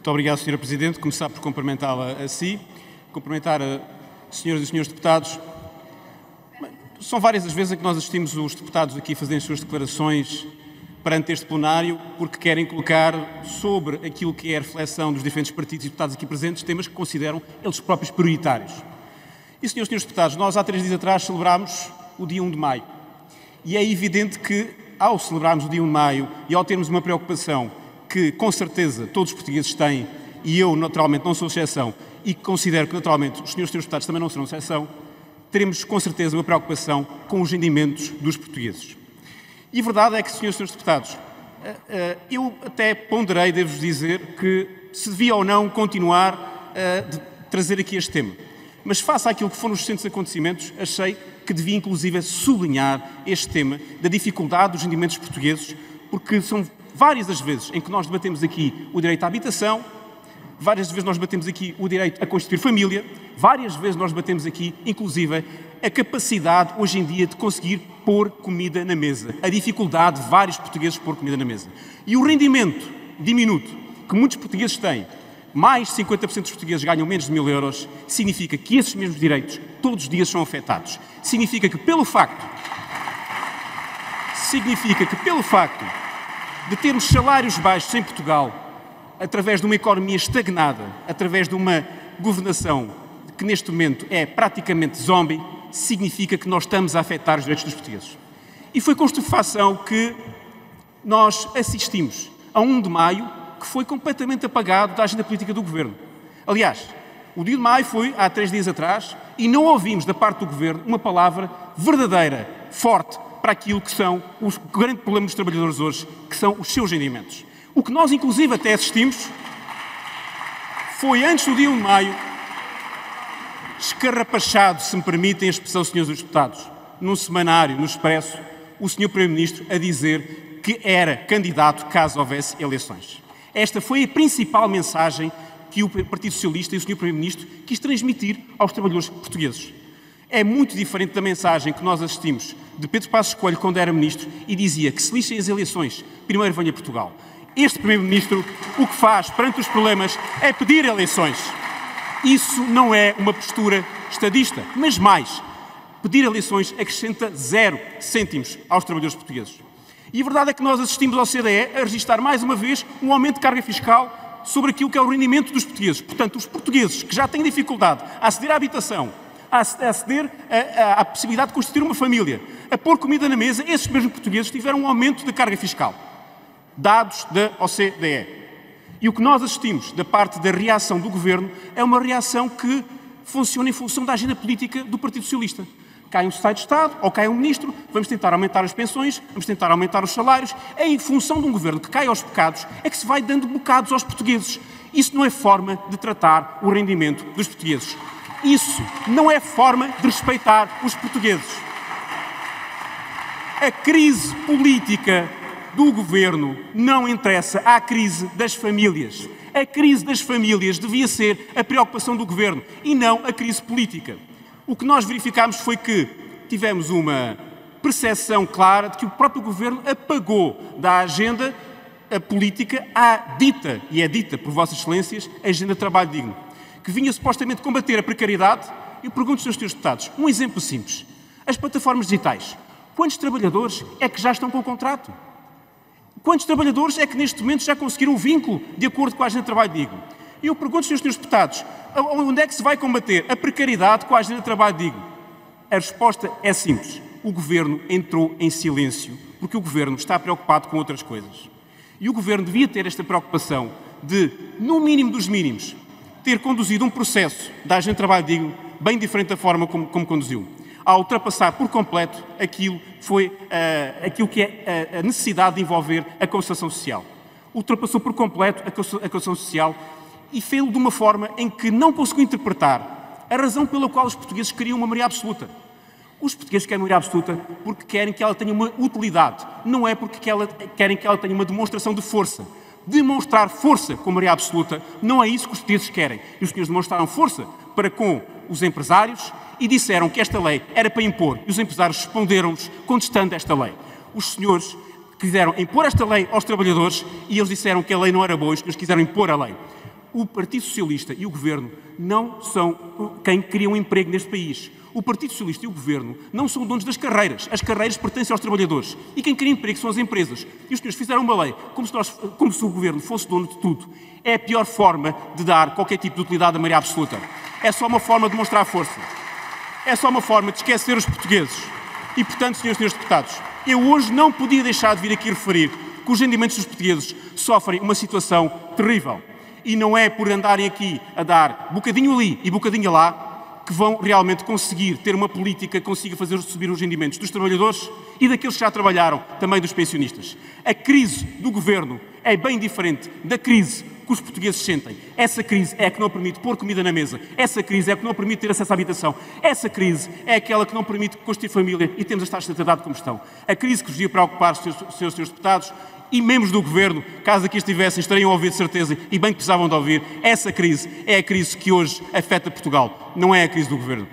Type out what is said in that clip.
Muito obrigado, Sra. Presidente. Começar por cumprimentá-la a si, cumprimentar a senhoras e senhores deputados. São várias as vezes em que nós assistimos os deputados aqui a fazerem as suas declarações perante este plenário porque querem colocar sobre aquilo que é a reflexão dos diferentes partidos e deputados aqui presentes temas que consideram eles próprios prioritários. E, senhoras e senhores deputados, nós há 3 dias atrás celebramos o dia 1 de maio. E é evidente que, ao celebrarmos o dia 1 de maio e ao termos uma preocupação que, com certeza, todos os portugueses têm, e eu, naturalmente, não sou exceção, e considero que, naturalmente, os senhores e senhores deputados também não serão exceção, teremos, com certeza, uma preocupação com os rendimentos dos portugueses. E a verdade é que, senhoras e senhores deputados, eu até ponderei, devo-vos dizer, que se devia ou não continuar a trazer aqui este tema. Mas, face àquilo que foram os recentes acontecimentos, achei que devia, inclusive, sublinhar este tema da dificuldade dos rendimentos portugueses, porque são várias as vezes em que nós debatemos aqui o direito à habitação, várias vezes nós debatemos aqui o direito a constituir família, várias vezes nós debatemos aqui, inclusive, a capacidade, hoje em dia, de conseguir pôr comida na mesa. A dificuldade de vários portugueses pôr comida na mesa. E o rendimento diminuto que muitos portugueses têm, mais de 50% dos portugueses ganham menos de 1.000 euros, significa que esses mesmos direitos todos os dias são afetados. Significa que pelo facto de termos salários baixos em Portugal, através de uma economia estagnada, através de uma governação que neste momento é praticamente zombie, significa que nós estamos a afetar os direitos dos portugueses. E foi com estupefação que nós assistimos a 1 de maio que foi completamente apagado da agenda política do Governo. Aliás, o dia de maio foi há 3 dias atrás e não ouvimos da parte do Governo uma palavra verdadeira, forte, para aquilo que são o grande problema dos trabalhadores hoje, que são os seus rendimentos. O que nós, inclusive, até assistimos foi, antes do dia 1 de maio, escarrapachado, se me permitem a expressão, senhores deputados, num semanário, no Expresso, o Sr. Primeiro-Ministro a dizer que era candidato caso houvesse eleições. Esta foi a principal mensagem que o Partido Socialista e o Sr. Primeiro-Ministro quis transmitir aos trabalhadores portugueses. É muito diferente da mensagem que nós assistimos de Pedro Passos Coelho quando era Ministro e dizia que se lixem as eleições, primeiro venha Portugal. Este Primeiro-Ministro o que faz perante os problemas é pedir eleições. Isso não é uma postura estadista, mas mais, pedir eleições acrescenta 0 cêntimos aos trabalhadores portugueses. E a verdade é que nós assistimos ao CDE a registrar mais uma vez um aumento de carga fiscal sobre aquilo que é o rendimento dos portugueses. Portanto, os portugueses que já têm dificuldade a aceder à habitação, a aceder à possibilidade de constituir uma família, a pôr comida na mesa, esses mesmos portugueses tiveram um aumento de carga fiscal. Dados da OCDE. E o que nós assistimos da parte da reação do Governo é uma reação que funciona em função da agenda política do Partido Socialista. Cai um Secretário de Estado ou cai um Ministro, vamos tentar aumentar as pensões, vamos tentar aumentar os salários. É em função de um Governo que cai aos bocados, é que se vai dando bocados aos portugueses. Isso não é forma de tratar o rendimento dos portugueses. Isso não é forma de respeitar os portugueses. A crise política do Governo não interessa à crise das famílias. A crise das famílias devia ser a preocupação do Governo e não a crise política. O que nós verificámos foi que tivemos uma percepção clara de que o próprio Governo apagou da agenda política a dita, e é dita por Vossas Excelências, a agenda de trabalho digno, que vinha supostamente combater a precariedade. Eu pergunto aos senhores deputados, um exemplo simples. As plataformas digitais. Quantos trabalhadores é que já estão com o contrato? Quantos trabalhadores é que neste momento já conseguiram o vínculo de acordo com a agenda de trabalho digno? E eu pergunto, senhores deputados, onde é que se vai combater a precariedade com a agenda de trabalho digno? A resposta é simples. O Governo entrou em silêncio, porque o Governo está preocupado com outras coisas. E o Governo devia ter esta preocupação de, no mínimo dos mínimos, ter conduzido um processo da agenda de trabalho digno bem diferente da forma como conduziu, a ultrapassar por completo aquilo que é a necessidade de envolver a concertação social. Ultrapassou por completo a concertação social e fez-o de uma forma em que não conseguiu interpretar a razão pela qual os portugueses queriam uma maioria absoluta. Os portugueses querem uma maioria absoluta porque querem que ela tenha uma utilidade, não é porque querem que ela tenha uma demonstração de força. Demonstrar força com maioria absoluta não é isso que os portugueses querem. E os senhores demonstraram força para com os empresários e disseram que esta lei era para impor. E os empresários responderam-nos contestando esta lei. Os senhores quiseram impor esta lei aos trabalhadores e eles disseram que a lei não era boa e os senhores quiseram impor a lei. O Partido Socialista e o Governo não são quem cria um emprego neste país. O Partido Socialista e o Governo não são donos das carreiras. As carreiras pertencem aos trabalhadores. E quem cria emprego são as empresas. E os senhores fizeram uma lei como se o Governo fosse dono de tudo. É a pior forma de dar qualquer tipo de utilidade à maioria absoluta. É só uma forma de mostrar força. É só uma forma de esquecer os portugueses. E, portanto, senhores e senhores deputados, eu hoje não podia deixar de vir aqui referir que os rendimentos dos portugueses sofrem uma situação terrível. E não é por andarem aqui a dar bocadinho ali e bocadinho lá que vão realmente conseguir ter uma política que consiga fazer subir os rendimentos dos trabalhadores e daqueles que já trabalharam, também dos pensionistas. A crise do Governo é bem diferente da crise que os portugueses sentem. Essa crise é a que não permite pôr comida na mesa. Essa crise é a que não permite ter acesso à habitação. Essa crise é aquela que não permite constituir família e temos as taxas de natalidade como estão. A crise que vos devia preocupar, senhores deputados, e membros do Governo, caso aqui estivessem, estariam a ouvir de certeza, e bem que precisavam de ouvir, essa crise é a crise que hoje afeta Portugal, não é a crise do Governo.